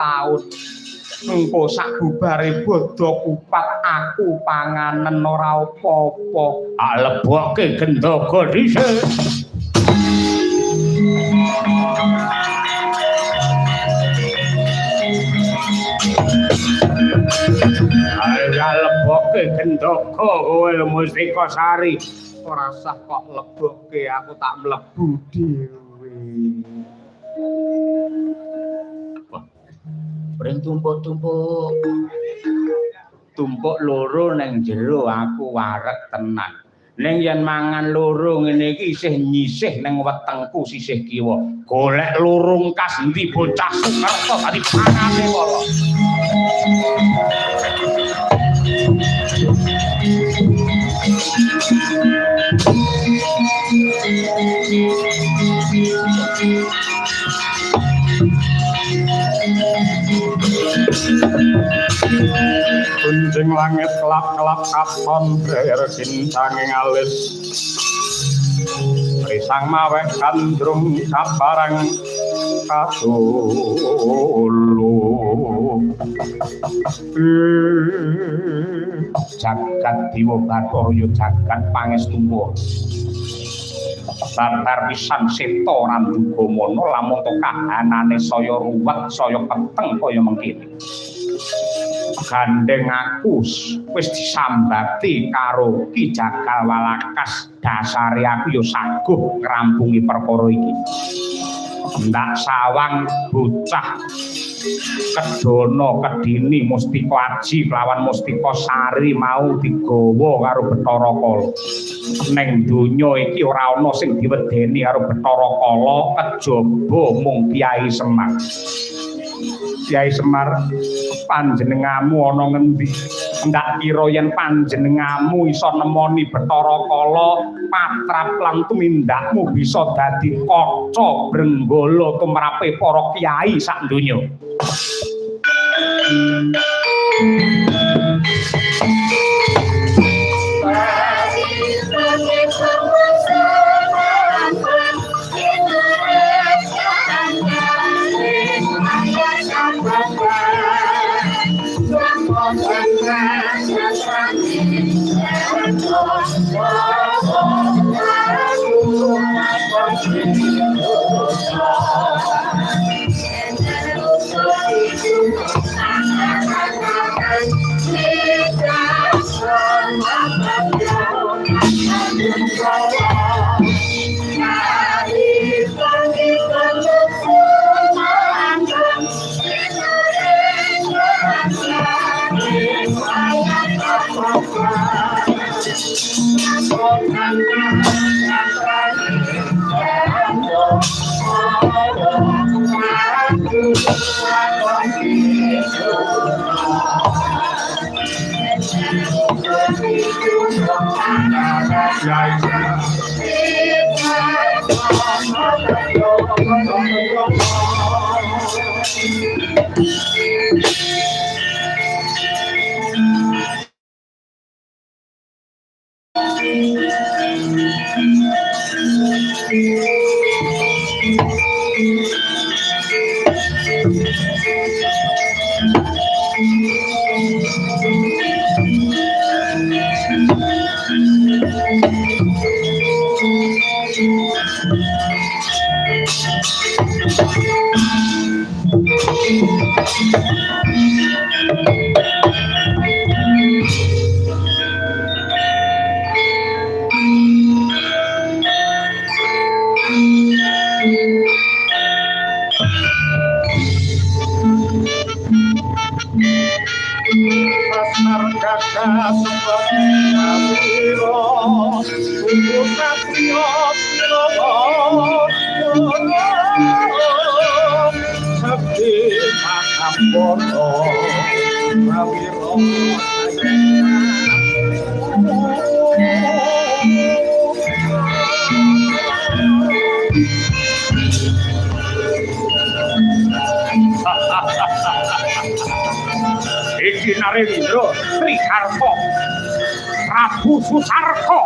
taun engko sakbubare bodho kupat aku panganen ora apa-apa lebokke gendhoga dhisik lebokke gendhoga kowe Mustika Sari ora sah kok lebokke aku tak mlebu dhewe Bring tumpuk-tumpuk. Tumpuk loro nang jero aku wareg tenan. Ning yen mangan loro ngene iki isih nyisih ning wetengku sisih kiwa. Golek lurung kas endi bocah Sukerto dadi pangane kala. Kunjing langit kelap-kelap katon ber gintanging alis risang maweh kandrung kabarang kasulu jagat diwa Bathara jagat pangestuwa babar pisan seta Randugamana lamun to kahanane saya ruwet saya peteng kaya mengkene gandeng aku wis disambati karo Ki Jagal Walakas dasare aku ya saguh ngrampungi perkara iki ndak sawang bocah Kedana Kedini Mustika Aji lawan Mustika Sari mau digawa karo Bathara Kala ning donya iki ora ana sing diwedeni karo Bathara Kala kejaba mung Kyai Semar Kyai Semar panjenengamu ana ngendi ndak kira yen panjenengamu iso nemoni Bathara Kala patrap lan tumindakmu bisa dadi kaca brenggala tumrape para kyai sak donya Iki Narendra Triharta Prabu Susarta